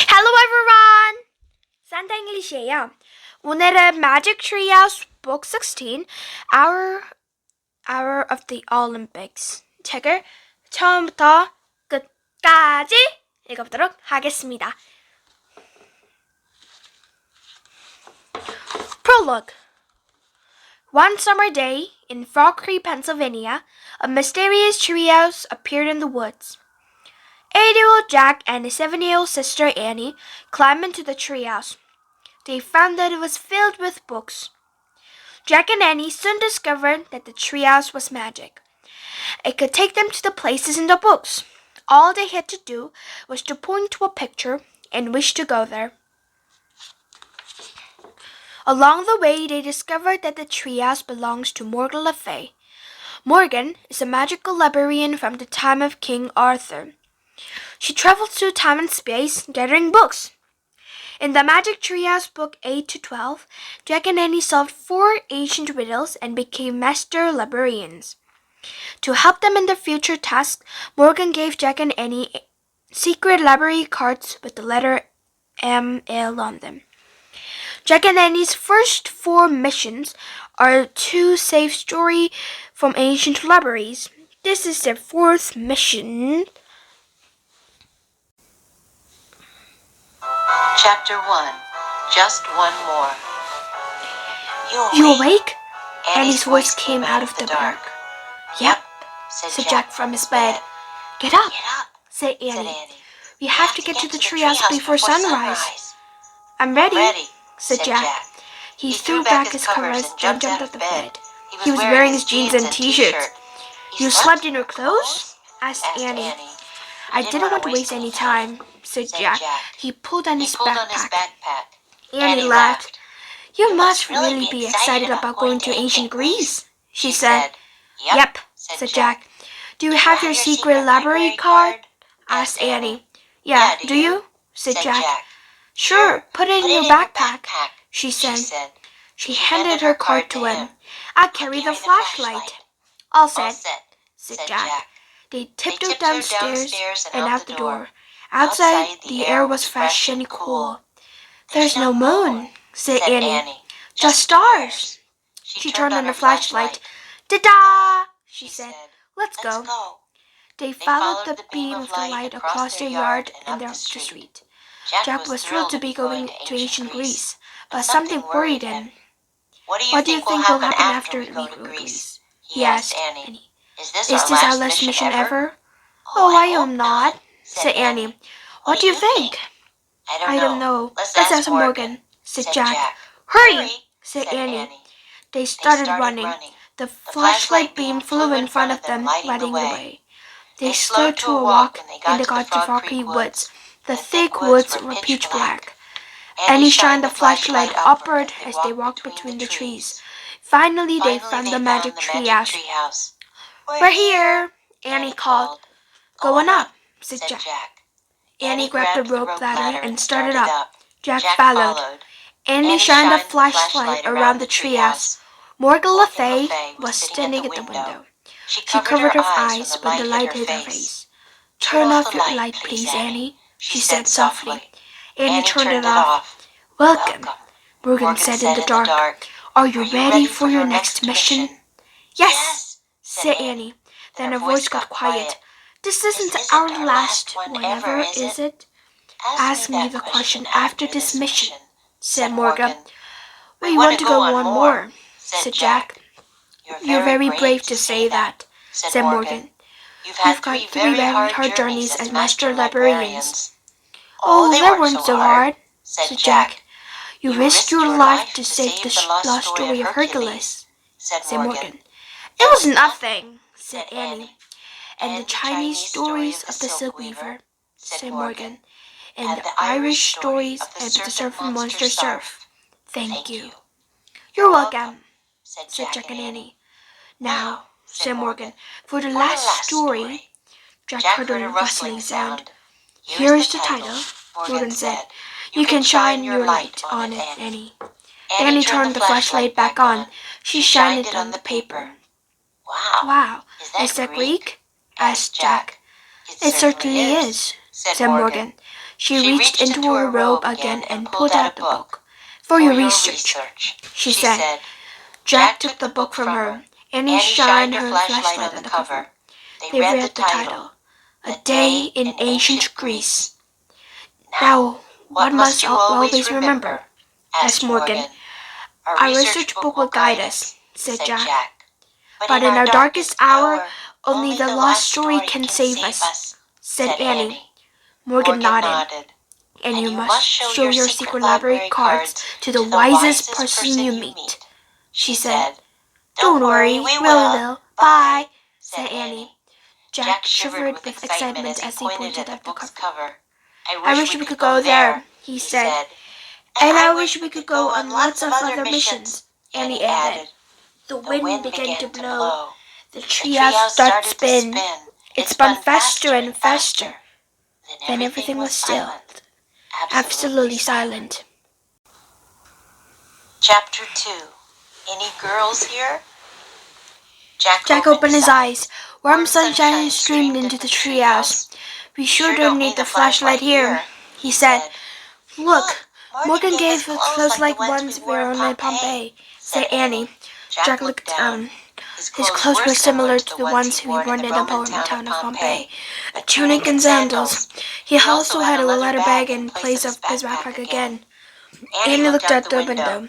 Hello everyone! 산타 잉글리시예요. 오늘은 Magic Treehouse Book 16, Hour of the Olympics 책을 처음부터 끝까지 읽어보도록 하겠습니다. Prologue. One summer day in Frog Creek, Pennsylvania, a mysterious treehouse appeared in the woods. 8-year-old Jack and his 7-year-old sister Annie climbed into the treehouse. They found that it was filled with books. Jack and Annie soon discovered that the treehouse was magic. It could take them to the places in the books. All they had to do was to point to a picture and wish to go there. Along the way, they discovered that the treehouse belongs to Morgan Le Fay. Morgan is a magical librarian from the time of King Arthur. She traveled through time and space, gathering books. In the Magic Treehouse Book 8 to 12, Jack and Annie solved 4 ancient riddles and became master librarians. To help them in their future tasks, Morgan gave Jack and Annie secret library cards with the letter ML on them. Jack and Annie's first 4 missions are to save story from ancient libraries. This is their 4th mission. Chapter 1. Just one more. You awake? Annie's voice came out of the dark. Yep, said Jack from his bed. Get up, said Annie. We have to get to the treehouse before sunrise. I'm ready, said Jack. He threw back his covers and jumped out of the bed. He was wearing his jeans and t-shirts. You slept in your clothes? Asked Annie. I didn't want to waste any time, said Jack. He pulled on his backpack. Annie laughed. You must really be excited about going to ancient Greece, she said. Yep, said Jack. Do you have your secret library card? Asked Annie. Yeah, do you? Said Jack. Sure, put it in your backpack, she said. She handed her card to him. I'll carry the flashlight. All set, said Jack. They tiptoed downstairs and out the door. Outside, the air was fresh and cool. There's no moon, said Annie. Just stars. She turned on the flashlight. Ta-da! She said. Let's go. They followed the beam of the light across their yard and up the street. Jack was thrilled to be going to ancient Greece, but something worried him. What do you think will happen after we go to Greece? He asked Annie. Is this our last mission ever? Oh, I hope not, said Annie. What do you think? I don't know. Let's ask Morgan, said Jack. Hurry, said Annie. They started running. The flashlight beam flew in front of them, lighting the way. They slowed to a walk and they got to rocky woods. The thick woods were pitch black. Annie shined the flashlight upward as they walked between the trees. Finally, they found the magic treehouse. We're here, Annie called. Going up, said Jack. Annie grabbed the rope ladder and started up. Jack followed. Annie shined a flashlight around the treehouse. Morgan Le Fay was standing at the window. She covered her eyes when the light hit her face. Turn off your light, please, Annie, she said softly. Annie turned it off. Welcome, Morgan said in the dark. Are you ready for your next mission? Yes, said Annie. Then her voice got quiet. This isn't our last one ever, is it? Ask me the question after this mission, said Morgan. We want to go one more, said Jack. You're very brave to say that, said Morgan. You've got 3 very hard journeys as master librarians. Oh, they weren't so hard, said Jack. You risked your life to save the lost story of Hercules, said Morgan. It was nothing, said Annie. And the Chinese stories of the Silk Weaver, said Morgan. And the Irish stories of the surfer monster Surf. Thank you. You're welcome, said Jack and Annie. Now, said Morgan, for the last story. Jack heard a rustling sound. Here is the title, Morgan said. You can shine your light on it, Annie. Annie turned the flashlight back on. She shined it on the paper. Wow, is that Greek? Asked Jack. It certainly is, said Morgan. She reached into her robe again and pulled out the book. "For your research," she said. Jack took the book from her, and he shined her flashlight on the cover. They read the title, A Day in Ancient Greece. "Now, what must you always remember?" asked Morgan. "Our research book will guide us," said Jack. "But in our darkest hour, only the lost story can save us," said Annie. Morgan nodded. "And you must show your secret library cards to the wisest person you meet," she said. "Don't worry, we will. Bye," said Annie. Jack shivered with excitement as he pointed at the cover. "I wish we could go there," he said. "And I wish we could go on lots of other missions," Annie added. The wind began to blow. The treehouse started to spin. It spun faster and faster. Then everything was still. Absolutely silent. Chapter 2. Any girls here? Jack opened his eyes. Warm sunshine streamed into the treehouse. "We sure don't need the flashlight here," he said. "Look, Morgan gave us clothes like ones we wore in Pompeii," said Annie. Jack looked down. His clothes were similar to the ones he wore in the Roman town of Pompeii, a tunic and sandals. He also had a leather bag in place of his backpack again. Annie looked out the window.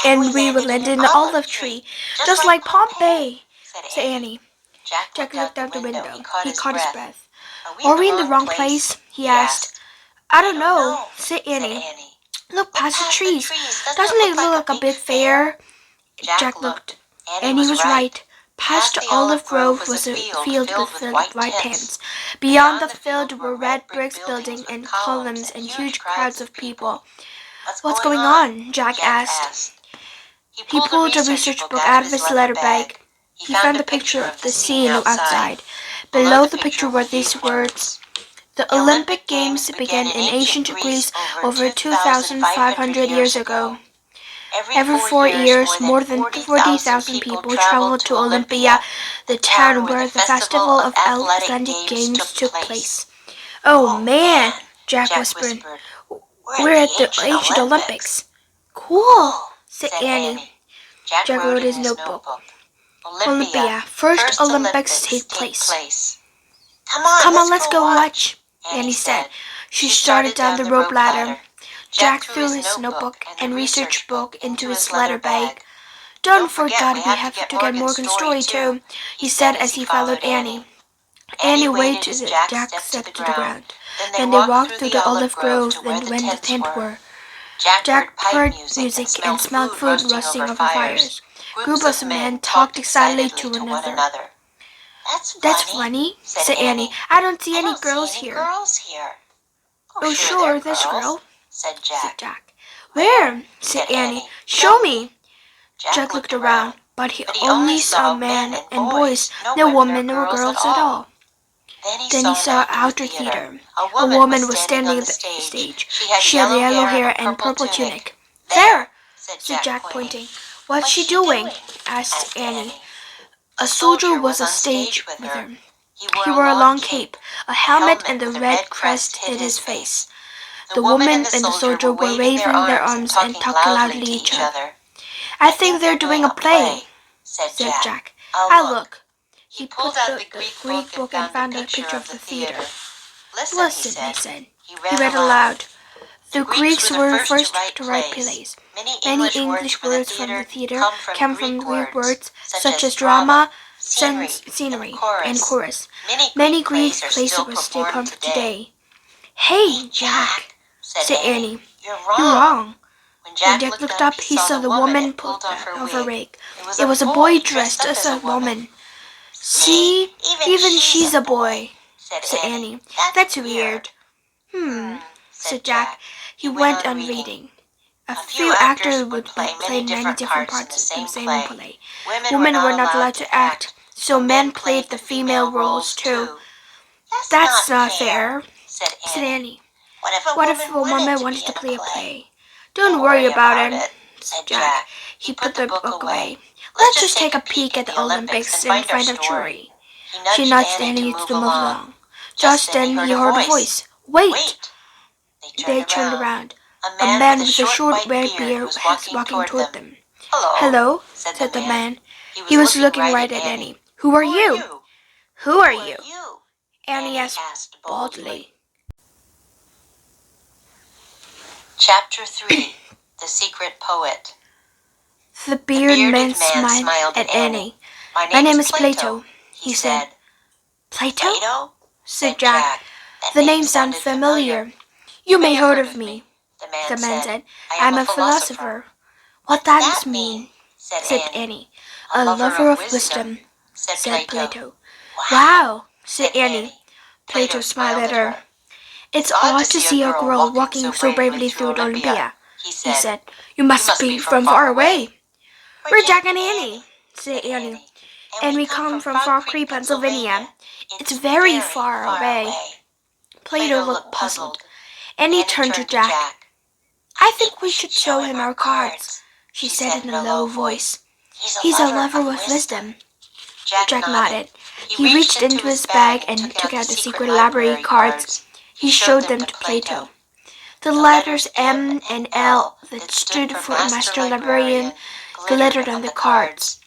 "And we would land in an olive tree, just like Pompeii," said Annie. Jack looked out the window. He caught his breath. "Are we in the wrong place?" he asked. "I don't know," said Annie. "Look past the trees. Doesn't it look like a big fair?" Jack looked. Annie was right. Past the olive grove was a field with white tents. Beyond the field were red bricks building and columns and huge crowds of people. "What's going on?" Jack asked. He pulled a research book out of his letter bag. He found a picture of the scene outside. Below the picture were these words: "The Olympic Games began in ancient Greece over 2,500 years ago. Every 4 years, more than 40,000 people traveled to Olympia, the town where the festival of Atlantic Games took place." "Oh man," Jack whispered. "We're at the ancient Olympics." "Cool," said Annie. Jack wrote his notebook. "Olympia, first Olympics take place." Come on, let's go watch," Annie said. She started down the rope ladder. Jack threw his notebook and research book into his letter bag. "Don't forget we have to get Morgan's story too," he said as he followed Annie. Annie waved to Jack stepped to the ground. Then they walked through the olive grove and went to the tent where Jack heard music and smelled food roasting over fires. Groups of men talked excitedly to one another. "That's funny," said Annie. "I don't see any girls here." "Oh sure, there's a girl," said Jack. "Where?" said Annie. "Show me." Jack looked around, but he only saw men and boys, no women or girls at all. Then he saw outer theater. A woman was standing at the stage. She had yellow hair and purple tunic. "There," said Jack, pointing. "What's she doing?" asked Annie. A soldier was on stage with her. He wore a long cape, a helmet, and the red crest hid his face. The woman and the soldier were waving their arms and talking loudly to each other. "I think they're doing a play," said Jack. "I'll look." He pulled out the Greek book and found a picture of the theater. "Listen," he said. He read aloud. "The Greeks were first to write plays. Many English words from the theater come from Greek words such as drama, scenery, and chorus. Many Greek plays were still performed today." "Hey, Jack," said Annie. "You're wrong." When Jack looked up, he saw the woman pulled off her rake. It was a boy dressed as a woman. "See, even she's a boy," said Annie. "That's weird." Said Jack. He went on reading. A few actors would play many different parts in the same play. Women were not allowed to act, so men played the female roles too. "That's not fair," said Annie. What if a woman wanted to play a play?" "Don't worry about it," said Jack. He put the book away. "Let's just take a peek at the Olympics and find our jury." She nudged Annie to move along. Just then he heard a voice. "Wait!" They turned around. A man with a short red beard was walking toward them. "Hello," said the man. He was looking right at Annie. "Who are you?" "Who are you?" Annie asked boldly. Chapter 3. The Secret Poet. The bearded man smiled at Annie. "My name is Plato," he said. "Plato?" said Jack. "The name sounds familiar. You may have heard of me," the man said. "I'm a philosopher." "What does that mean?" said Annie. "A lover of wisdom," said Plato. "Wow," said Annie. Plato smiled at her. "It's odd to see a girl walking so bravely through Olympia," he said. "You must be from far away." "We're Jack and Annie," said Annie. "And we come from Far Creek, Pennsylvania. It's very far away." Plato looked puzzled. Annie turned to Jack. "I think we should show him our cards," she said in a low voice. "He's a lover with wisdom." Jack nodded. He reached into his bag and took out the secret library cards. He showed them to Plato. The letters M and L that stood for a master librarian glittered on the cards.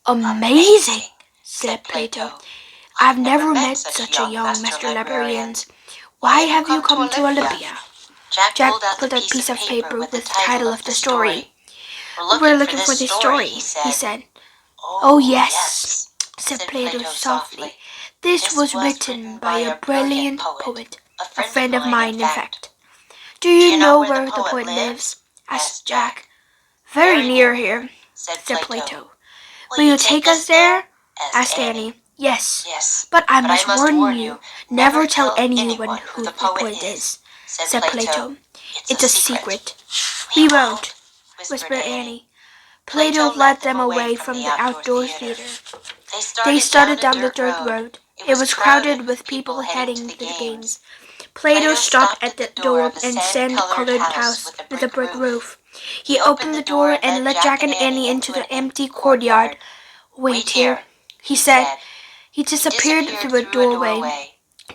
"Amazing," said Plato. "I've never met such a young master librarian. Why have you come to Olympia?" Jack pulled out a piece of paper with the title of the story. "We're looking for this story," he said. "Oh, yes," said Plato softly. "This was written by a brilliant poet, a friend of mine, in fact." "Do you know where the poet lives?" asked Jack. "Very near here," said Plato. "Will you take us there?" asked Annie. "Yes, but I must warn you, never tell anyone who the poet is," said Plato. "It's a secret." "We won't," whispered Annie. Plato led them away from the outdoor theater. They started down the dirt road. It was crowded with people heading to the games. Plato stopped at the door of a sand-colored house with a brick roof. He opened the door and let Jack and Annie into the empty courtyard. "Wait here," he said. He disappeared through a doorway.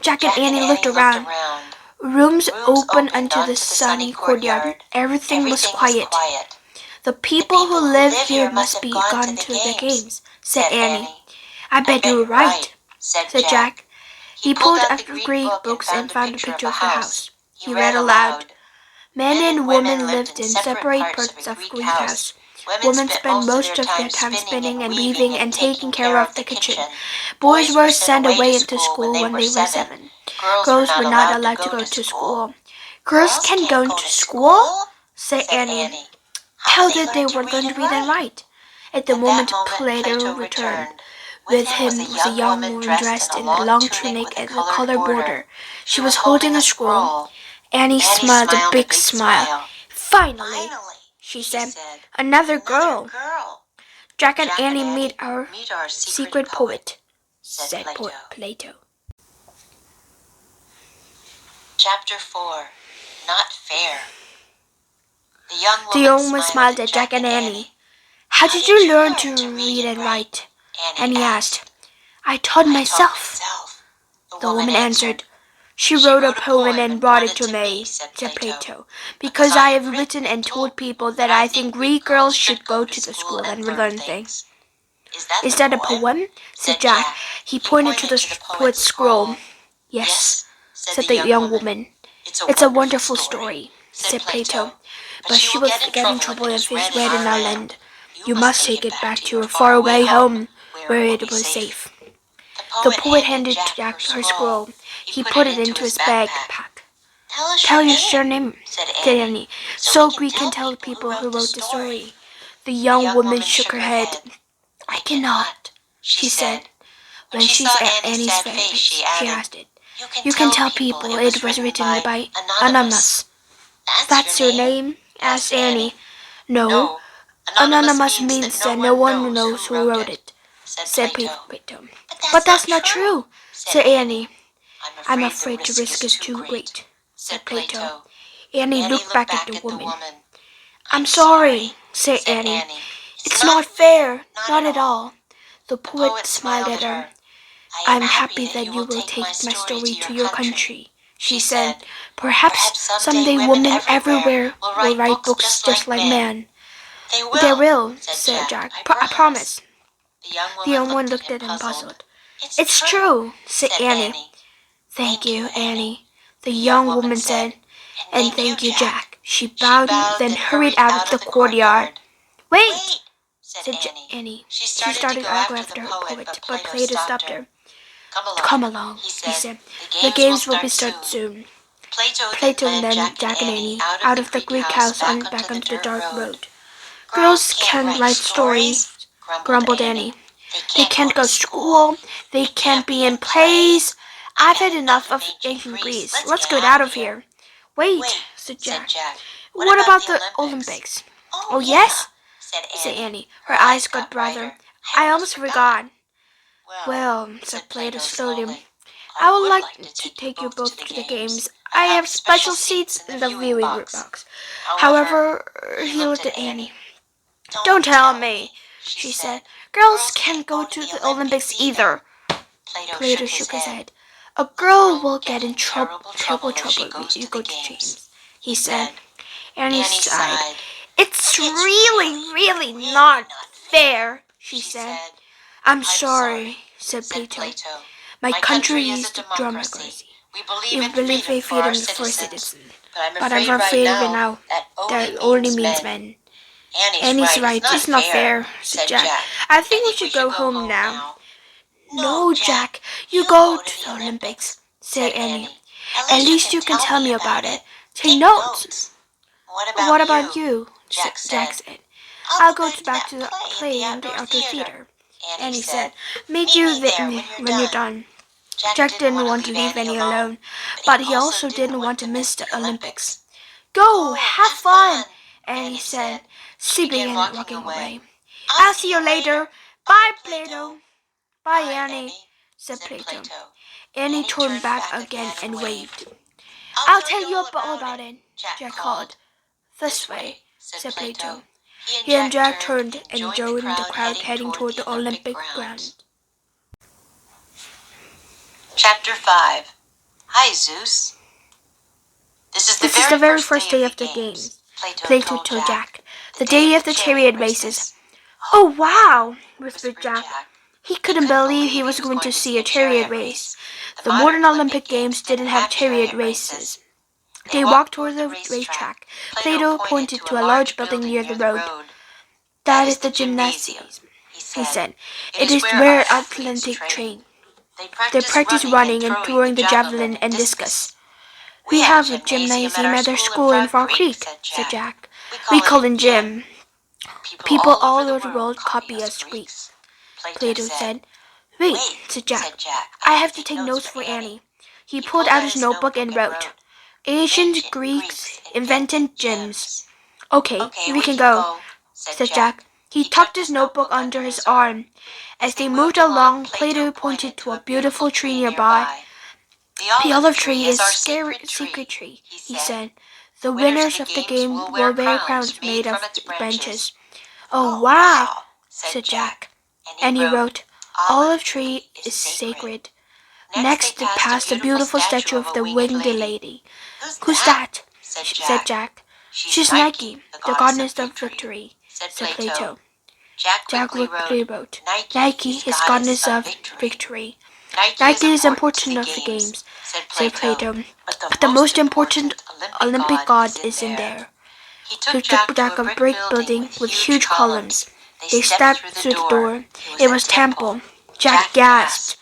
Jack and Annie looked around. Rooms opened onto the sunny courtyard. Everything was quiet. "The people who live here must be gone to the games," said Annie. "I bet you were right," said Jack. He pulled out the Greek books and found a picture of the house. He read aloud. "Men and women lived in separate parts of the Greek house. Women spent most of their time spinning and weaving and taking care of the kitchen. Boys were sent away into school when they were 7. Girls were not allowed to go to school." "Girls can go to school?" said Annie. "How did they learn to read and write?" At the moment Plato returned. With him was a young woman dressed in a long tunic and a colored border. She was holding a scroll. Annie smiled a big smile. "Finally," she said, "another girl." "Jack and Annie meet our secret poet," said Plato. Chapter 4. Not Fair. The young woman smiled at Jack and Annie. "How did you learn to read and write?" Annie asked. "I taught myself," the woman answered. "She wrote a poem and brought it to me," said Plato, "because I have written and told people that I think Greek girls should go to the school and learn things." "Is that a poem?" said Jack. He pointed to the poet's scroll. "Yes," said the young woman. "It's a wonderful story," said Plato, "but she will get in trouble if it's read in our land. You must take it back to your faraway home, where it was safe." The poet handed Jack her scroll. He put it into his backpack. "Tell us your name," said Annie, "so we can tell people who wrote the story." The young woman shook her head. "I cannot," she said. When she saw Annie's face, she asked it. "You can tell people it was written by Anonymous." "That's your name?" asked Annie. "No, anonymous means that no one knows who wrote it," said Plato. "But that's not true," said Annie. "I'm afraid the risk is too great," said Plato. Annie looked back at the woman. "I'm sorry," said Annie. "It's not fair, not at all." The poet smiled at her. "I'm happy that you will take my story to your country," she said. Perhaps someday women everywhere will write books just like men. They will, said Jack. I promise. The young woman looked at him puzzled. It's true, said Annie. Thank you, Annie, the young woman said. And thank you, Jack. She bowed, then hurried out of the courtyard. Wait, said Annie. She started to argue after her poet, but Plato stopped her. Come along, he said. The games will be started soon. Plato and then Jack and Annie out of the Greek house and back onto the dark road. Girls can't write stories, grumbled Annie. They can't go to school. They can't be in plays. I've had enough of ancient Greece. Let's get out of here. Wait, said Jack. What about the Olympics? Oh, yes, said Annie. Her eyes got brighter. I almost forgot. Well, said Plato slowly, I would like to take you both to the games. I have special seats in the viewing box. However, he looked at Annie. Don't tell me, she said. Girls can't go to the Olympics either. Plato shook his head. A girl will get in trouble if you go to games, he said. Annie sighed. It's really not fair, she said. I'm sorry, said Plato. My country is the democracy. We believe in freedom for citizens. But I'm afraid of it now. That only means men. Annie's right. It's not fair, said Jack. I think we should go home now. No, Jack. You go to the Olympics, said Annie. At least you can tell me about it. Take notes. What about you? Jack said. I'll go back to the play in the outdoor theater. Annie said, meet you when you're done. Jack didn't want to leave Annie alone, but he also didn't want to miss the Olympics. Go, have fun, Annie said, sleeping and walking away. I'll see you later. Bye, Plato. Bye, Annie, said Plato. Annie turned back again and waved. I'll tell you all about it, Jack called. This way, said Plato. He and Jack turned and joined the crowd heading toward the Olympic ground. Chapter 5. Hi, Zeus. This is the very first day of the games, Plato told Jack. The day of the chariot races. Oh, wow, whispered Jack. He couldn't believe he was going to see a chariot race. The modern Olympic Games didn't have chariot races. They walked toward the racetrack. Plato pointed to a large building near the road. That is the gymnasium, he said. It is where athletes train. They practice running and throwing the javelin and discus. We have a gymnasium at our school in Far Creek, said Jack. We call it gym. People all over the world copy us. Plato said. Wait, said Jack. I have to take notes for Annie. He pulled out his notebook and wrote, Ancient Greeks invented gyms. Okay, we can go, said Jack. He tucked his notebook under his arm. As they moved along, Plato pointed to a beautiful tree nearby. The olive tree is our secret tree, he said. The winners of the game will wear crowns made of branches. Oh, wow, said Jack. And he wrote, Olive tree is sacred. Next, they passed a beautiful statue of the winged lady. Who's that? said Jack. She's Nike, the goddess of victory, said Plato. Jack quickly wrote, Nike is goddess of victory. Nike is important of the games, said Plato, but the most important Olympic god is in there. He took back a brick building with huge columns. They stepped through the door. It was temple. Jack gasped.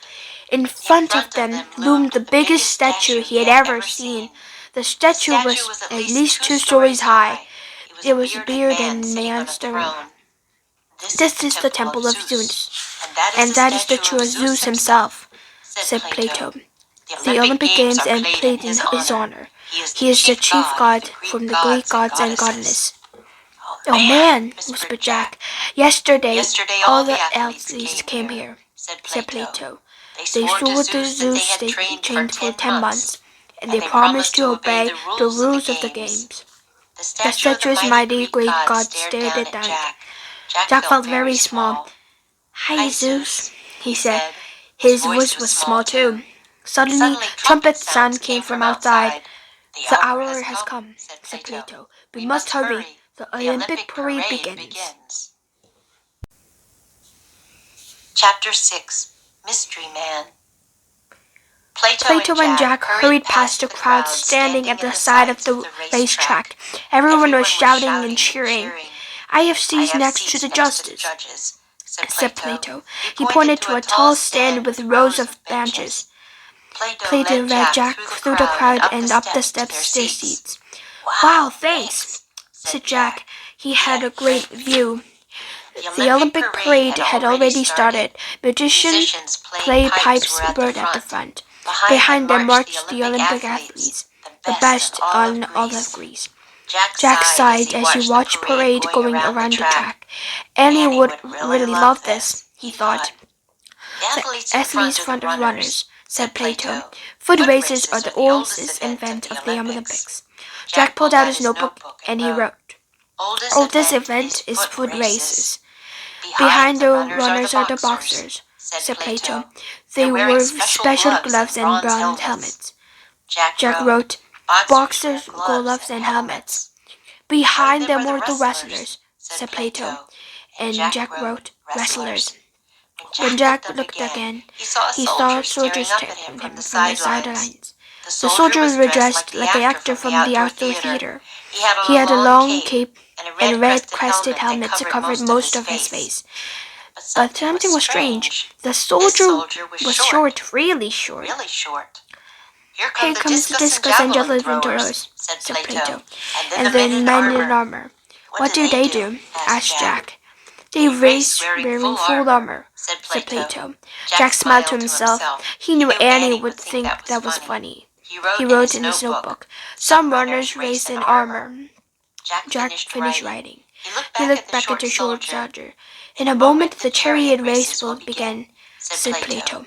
In front of them loomed the biggest statue he had ever seen. The statue was at least 2 stories high. It was bigger than man's throne. This is the temple of Zeus, and that is the true Zeus himself, said Plato. The Olympic Games are played in his honor. He is the chief god from the Greek gods and goddesses. Oh man, whispered Jack. Yesterday all the athletes came here, said Plato. They swore to Zeus they trained for 10 months, and they promised to obey the rules of the games. The statue's mighty Greek god stared at them. Jack felt very small. Hi, Zeus, he said. His voice was small too. Suddenly, trumpet sound came from outside. The hour has come, said Plato. We must hurry. The Olympic parade begins. Chapter 6. Mystery Man. Plato and Jack hurried past the crowd standing at the side of the racetrack. Everyone was shouting and cheering. I have seats next to the justice, said Plato. He pointed to a tall stand with rows of benches. Plato led Jack through the crowd and up the steps to their seats. Wow, thanks, said Jack. He had a great view. The Olympic parade had already started. Magicians played pipes bird at the front. Behind them marched the Olympic athletes, the best on all of Greece. Jack sighed as he watched parade going around the track. Annie would really love this, he thought. The athletes front of runners, said Plato. Foot races are the oldest event of the Olympics. Jack pulled out his notebook and he wrote, Oldest event is foot races. Behind the runners are the boxers, said Plato. They wore special gloves and bronze helmets. Jack wrote, boxers, gloves, and helmets. Behind them were the wrestlers, said Plato. And Jack wrote, wrestlers. When Jack looked again, he saw soldiers taking him from the sidelines. The soldiers were dressed like an actor from the outdoor theater. He had a long cape and a red crested helmet that covered most of his face. But something was strange. The soldier was short, really short. Here comes the discus and javelin throwers, said Plato, and then men in armor. What do they do? Asked Jack. They race wearing full armor, said Plato. Jack smiled to himself. He knew Annie would think that was funny. He wrote in his notebook, some runners race in armor. Jack finished writing. He looked back at the short soldier. In a moment the chariot race will begin, said Plato.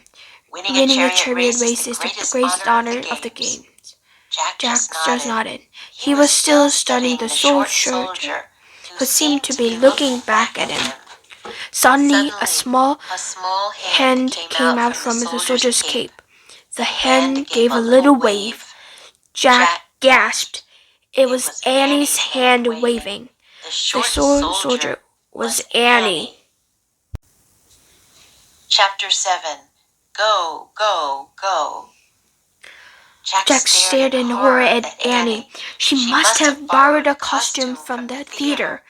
Winning a chariot race is the greatest honor of the games. Jack just nodded. He was still studying the soldier, who seemed to be looking back at him. Suddenly, a small hand came out from the soldier's cape. The hand gave a little wave. Jack gasped. It was Annie's hand waving. The short soldier was Annie. Chapter 7. Go, go, go. Jack stared in horror at Annie. She must have borrowed a costume from the theater.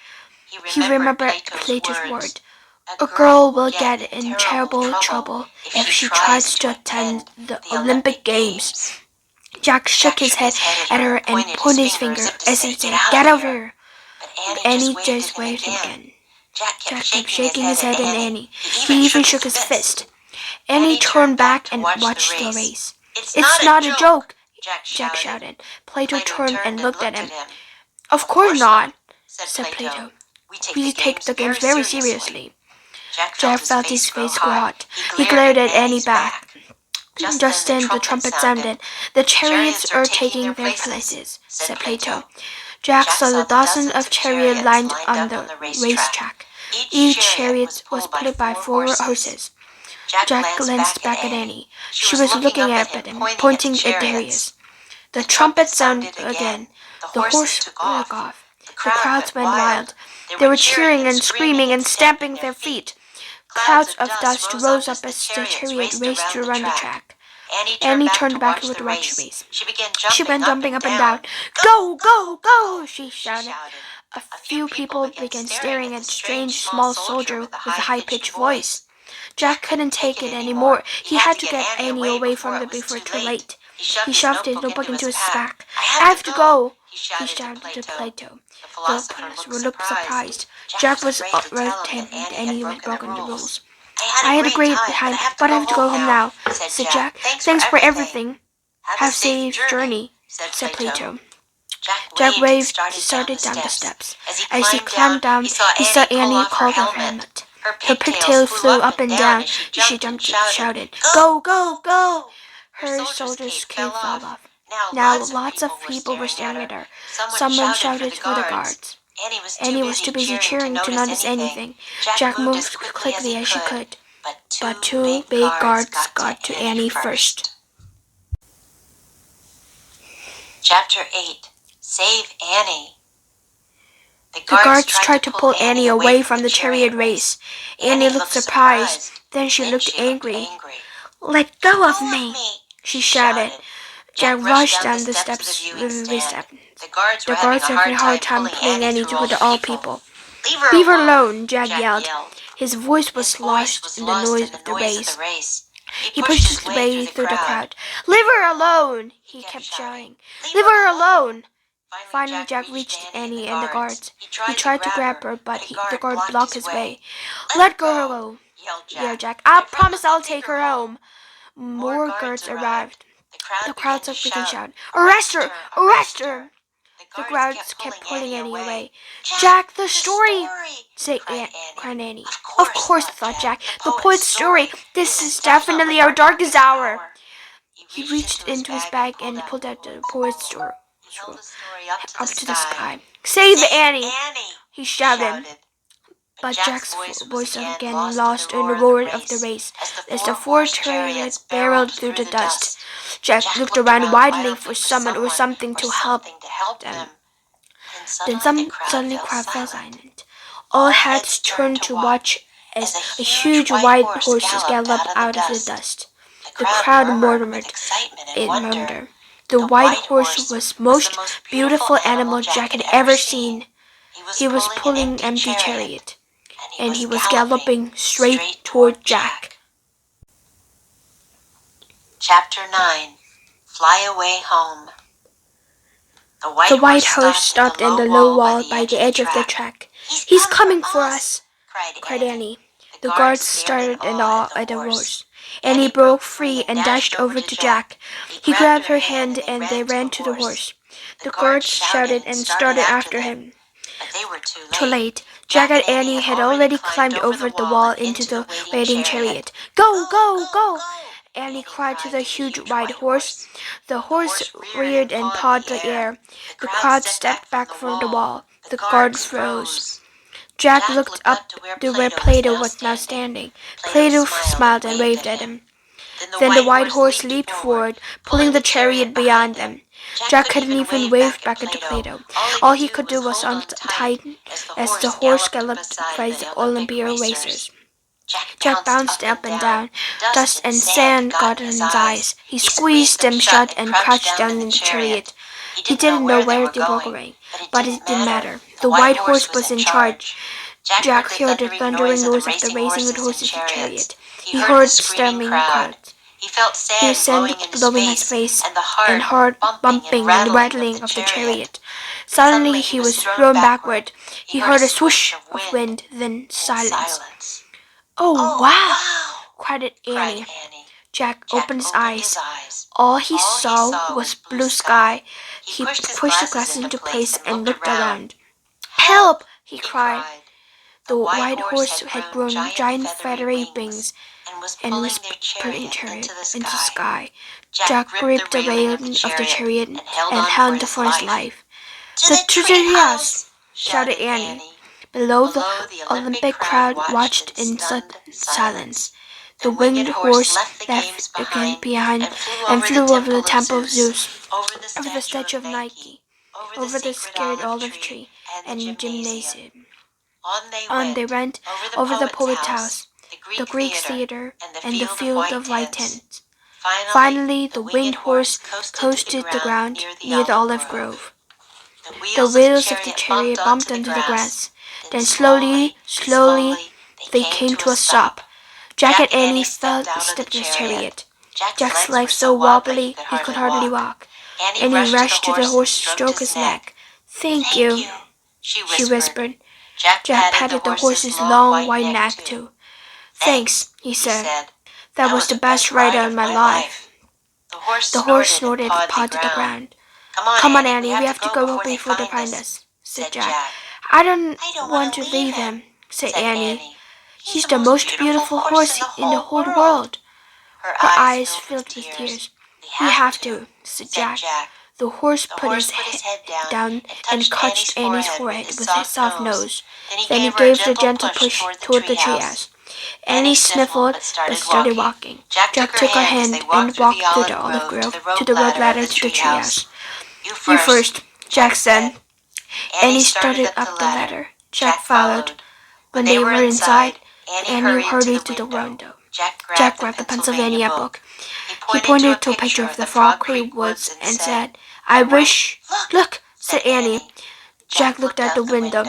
He remembered Plato's word. A girl will get in terrible trouble if she tries to attend the Olympic Games. Jack shook his head at her and pointed his finger as he said, Get over here. But Annie just waved him again. Jack kept shaking his head at Annie. He even shook his fist. Annie turned back and watched the race. It's not a joke, Jack shouted. Plato turned and looked at him. Of course not, said Plato. We take the games very seriously. Jack felt his face go hot. He glared at Annie back. Just then the trumpet sounded. The chariots are taking their places, said Plato. Jack saw the dozen of chariots lined on the racetrack. Each chariot was pulled by 4 horses. Jack glanced back at Annie. She was looking up at him, pointing at Darius. The trumpet sounded again. The horse took off. The crowds went wild. They were cheering and screaming and stamping their feet. Clouds of dust rose up as the chariot raced around the track. Annie turned back to watch the race. She went jumping up and down. Go, go, go, she shouted. A few people began staring at the strange small soldier with a high-pitched voice. Jack couldn't take it anymore. He had to get Annie away from them before too late. He shoved his notebook into his back. I have to go, he shouted to Plato. The police looked surprised. Jack was right him and Annie had broken the rules. I had a great time, but I have to go home now, said Jack. Thanks for everything. Have a safe journey, said Plato. Jack waved and started down the steps. As he climbed down, he saw Annie call her helmet. Her pigtail flew up and down. She jumped and shouted, Go, go, go! Her soldier's cape fell off. Now lots of people were staring at her. Someone shouted for the guards. Annie was too busy cheering to notice anything. Jack moved quickly as she could. But 2 big guards got to Annie first. Chapter 8. Save Annie. The guards tried to pull Annie away from the chariot race. Annie looked surprised. Then she looked angry. "Let go of me," she shouted. Jack rushed down the steps with every step. The guards were having a hard time pulling Annie through the all people. "Leave her alone," Jack yelled. His voice was lost in the noise of the race. He pushed his way through the crowd. "Leave her alone!" he kept shouting. "Leave her alone!" Finally, Jack reached Annie and the guards. He tried to grab her, but the guard blocked his way. "Let go!" yelled Jack. "I promise I'll take her home." More guards arrived. The crowd started freaking shouting, "Arrest her! Arrest her!" The guards kept pulling Annie away. "Jack, the story!" cried Annie. "Of course," thought Jack. "The poet's story. This is definitely our darkest hour." He reached into his bag and pulled out the poet's story up to the sky. "Save Annie!" he shouted. But Jack's voice again lost in the roar of the race as the four chariots barreled through the dust. Jack looked around widely for someone or something to help them. Then suddenly the crowd fell silent. All heads turned to watch as a huge white horse galloped out of the dust. The crowd murmured in wonder. The white horse was the most beautiful animal Jack had ever seen. He was pulling an empty chariot, and he was galloping straight toward Jack. Chapter 9. Fly Away Home. The white horse stopped in the low wall by the edge of the track. "He's coming for us!" cried Annie. The guards started in awe at the horse. Annie broke free and dashed over to Jack. He grabbed her hand and they ran to the horse. The guards shouted and started after him. Too late. Jack and Annie had already climbed over the wall into the waiting chariot. "Go, go, go!" Annie cried to the huge white horse. The horse reared and pawed the air. The crowd stepped back from the wall. The guard froze. Jack looked up to where Plato was now standing. Plato smiled and waved at him. Then the white horse leaped forward, pulling the chariot beyond them. Jack couldn't even wave back at Plato. All he could do was untie as the horse galloped by the Olympic racers. Jack bounced up and down. Dust and sand got in his eyes. He squeezed them shut and crouched down in the chariot. He didn't know where they were going, but it didn't matter. The white horse was in charge. Jack heard the thundering noise of the racing horses in the chariot. He heard storming crowds. He felt sand blowing in his face and hard bumping and rattling of the chariot. Suddenly he was thrown backward. He heard a swoosh of wind, then silence. "Oh, wow!" cried Annie. Jack opened his eyes. All he saw was blue sky. He pushed the glasses into place and looked around. "Help!" he cried. The white horse had grown giant feathery wings and was pulling the chariot into the sky. Jack gripped the railing of the chariot and held for his life. To the house!" shouted Annie. Below, the Olympic crowd watched in silence. The winged horse left again behind and flew over the temple of Zeus, over the statue of Nike, over the scared olive tree and gymnasium. On they went, over the poet's house, the Greek theater, and the field of white tents. Finally, the winged horse coasted the ground near the olive grove. The wheels of the chariot bumped into the grass. Then slowly, they came to a stop. Jack and Annie stepped in his chariot. Jack's legs so wobbly he could hardly walk. Annie rushed to the horse to stroke his neck. "Thank you," she whispered. Jack patted the horse's long white neck too. "Thanks," he said. "That was the best ride of my life." The horse snorted and pawed the ground. "Come on, Annie, we have to go before they find us," said Jack. "I don't want to leave him," said Annie. "He's the most beautiful horse in the whole world." Her eyes filled with tears. "We have to," said Jack. The horse put his head down and touched Annie's forehead with his soft nose. Then he gave a gentle push toward the treehouse. Annie sniffled but started walking. Jack took her hand and walked through the olive grove to the road ladder to the treehouse. You You first, Jack said. Annie started up the ladder. Jack followed. When they were inside, Annie hurried to the window. Jack grabbed the Pennsylvania book. He pointed to a picture of the Frog Creek woods and said, I wish... Look, said Annie. Jack looked out the window.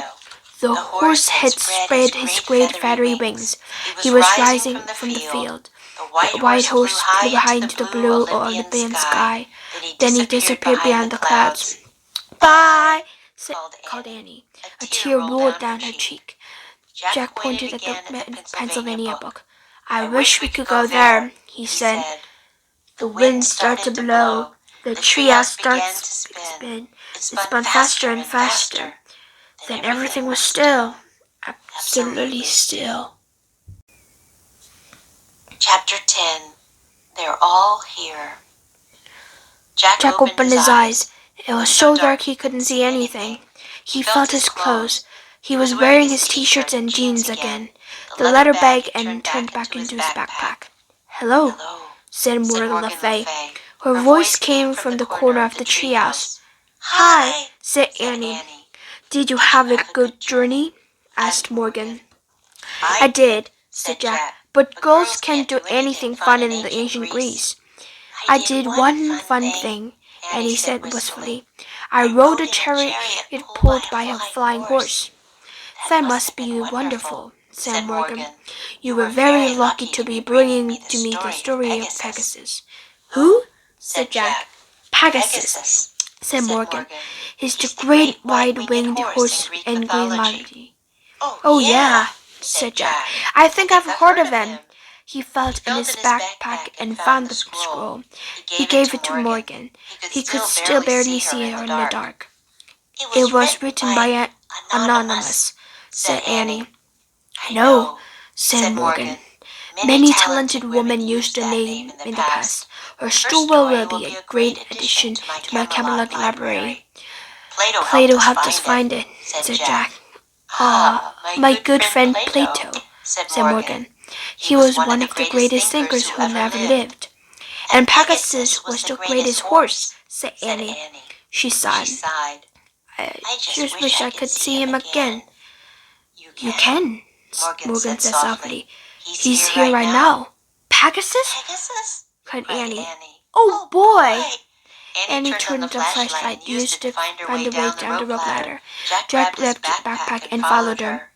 The horse had spread his great feathery wings. He was rising from the field. The white horse flew high into the blue of the band sky. Then he disappeared behind the clouds. Bye, called Annie. A tear rolled down her cheek. Jack pointed at the Pennsylvania book. I wish we could go there, he said. The wind started to blow. The treehouse started to spin. It spun faster and faster. Then everything was still. Absolutely still. Chapter 10. They're All Here. Jack opened his eyes. It was so dark he couldn't see anything. He felt his clothes. He was wearing his t-shirts and jeans again. The leather bag and turned back into his backpack. Hello, said Morgan Le Fay. Her voice came from the corner of the treehouse. Hi, said Annie. Did you have a good journey? Asked Morgan. I did, said Jack, but girls can't do anything fun in the ancient Greece. I did one fun thing, Annie said wistfully. I rode a chariot pulled by a flying horse. That must be wonderful, said Morgan. You were very lucky to be bringing to me the story of Pegasus. Who? Said Jack. Pegasus, said Morgan. He's the great wide-winged horse in Greek mythology. Oh yeah, said Jack. I think I've heard of him. He felt in his backpack and found the scroll. He gave it to Morgan. He could still barely see her in the dark. It was written by an anonymous, said Annie. I know, said Morgan. Many talented women used the name in the past. Her story will be a great addition to my cabinet library. Plato helped us find it, said Jack. Ah, my good friend Plato, said Morgan. He was one of the greatest thinkers who never lived. And Pegasus was the greatest horse, said Annie. She sighed. I just wish I could see him again. You can, Morgan said softly. He's here right now. Pegasus? Cried Annie. Oh boy! Annie turned the flashlight used to find the way down the rope ladder. Jack left the backpack and followed her.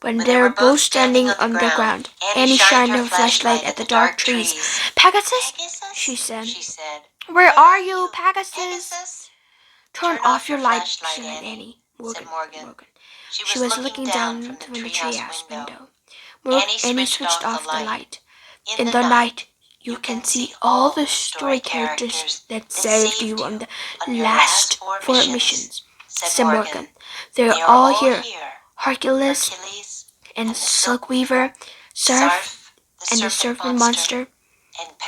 When they were both standing on the ground, Annie shined her flashlight at the dark trees. Pegasus? She said. Where are you, Pegasus? Turn off your light, said Annie. Morgan. She was looking down from the treehouse window. Annie switched off the light. In the night, you can see all the story characters that saved you on the last 4 missions, said Morgan. They're all here. Hercules and Silkweaver, Surf and the Serpent Monster,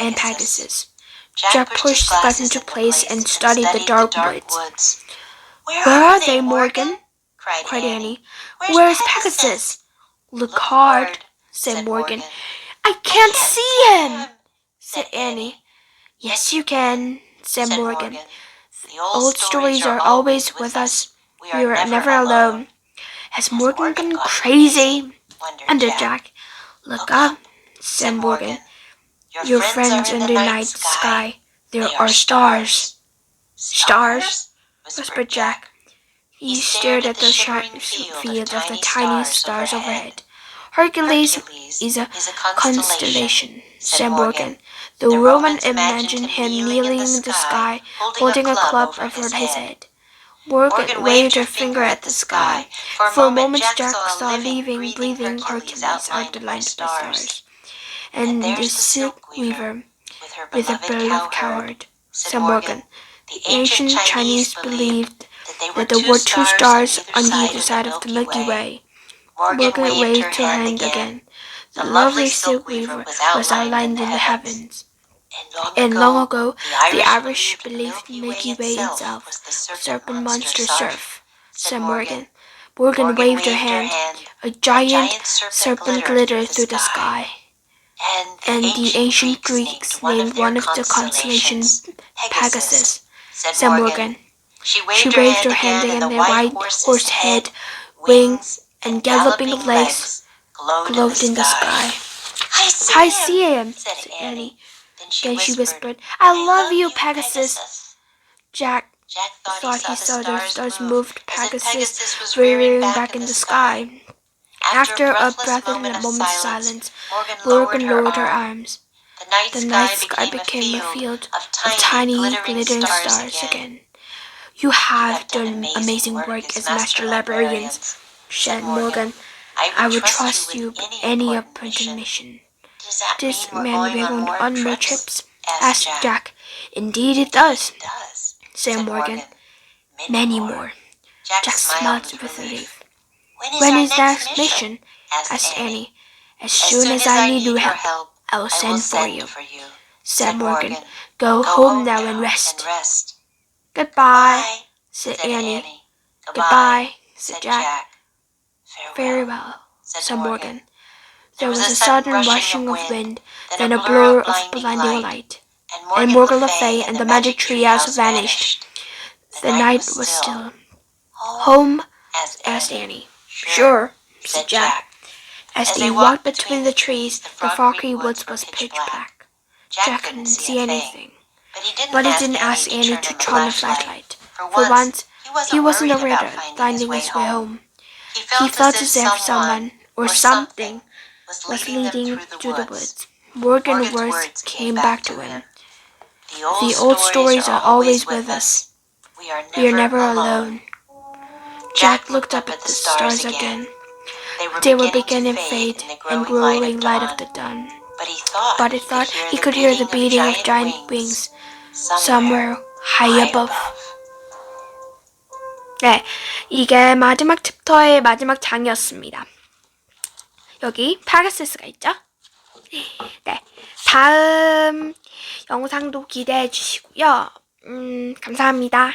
and Pegasus. Jack pushed the button into place and studied the dark woods. Where are they, Morgan? Cried Annie. Where's Pegasus? Look hard, said Morgan. I can't see him, said Annie. Yes, you can, said Morgan. The old stories are always with us. We are never alone. Has Morgan gone crazy? Wondered Jack. Look up, said Morgan. Your friends in the night sky. There are stars. Stars? Whispered Jack. He stared at the shining field of the tiny stars overhead. Hercules is a constellation, said Morgan. The Roman imagined him kneeling in the sky, holding a club over his head. Morgan waved her finger at the sky. For a moment Jack saw living, breathing Hercules out the line of the stars. And the Silkweaver, with her bird of coward, said Morgan. The ancient Chinese believed that there were 2 stars on either side of the Milky Way. Morgan waved her hand again. The lovely Silkweaver was outlined in the heavens. And long ago, the Irish believed the Milky Way itself was the serpent monster Surf, said Morgan. Morgan waved her hand. A giant serpent glittered through the sky. And the ancient Greeks named one of the constellations Pegasus, said Morgan. She She waved waved her her hand again, again, and the the white horse head, wings, and galloping legs glowed in the sky. I I see him, said said Annie. Annie. Then Then she whispered, I love you, Pegasus. Jack Jack thought he saw the stars moved, moved as if Pegasus was rearing back in the sky. After After a a breathless moment of silence, Morgan Morgan lowered her arms. The night sky became a field of tiny, glittering stars again. You have done amazing work as Master Librarians, said Morgan. I would trust you with any important mission. Does that mean we're going on more trips? Asked Jack. Indeed it does, said Morgan. Many more. Jack smiled with relief. When is the next mission? Asked Annie. As soon as I need your help, I will send for you, said Morgan. Go home now and rest. Goodbye, said Annie. Goodbye, said Jack. Very well, said Morgan. There was a sudden rushing of wind, then a blur of blinding light, and Morgan Le Fay and the magic treehouse vanished. The night was still. Home? Asked Annie. Sure, said Jack. As they walked between the trees, the foggy woods was pitch black. Jack couldn't see anything, but he didn't ask Annie to turn on the flashlight. For once, he wasn't worried about finding his way home. He felt as if someone, or something, was leading through the woods. Morgan's words came back to him. The old stories are always with us. We are never alone. Jack looked up at the stars again. They were beginning to fade and growing light of the dawn. But he thought he could hear the beating of giant wings somewhere high above. 네, 이게 마지막 챕터의 마지막 장이었습니다. 여기 페가수스가 있죠? 네, 다음 영상도 기대해 주시고요. 감사합니다.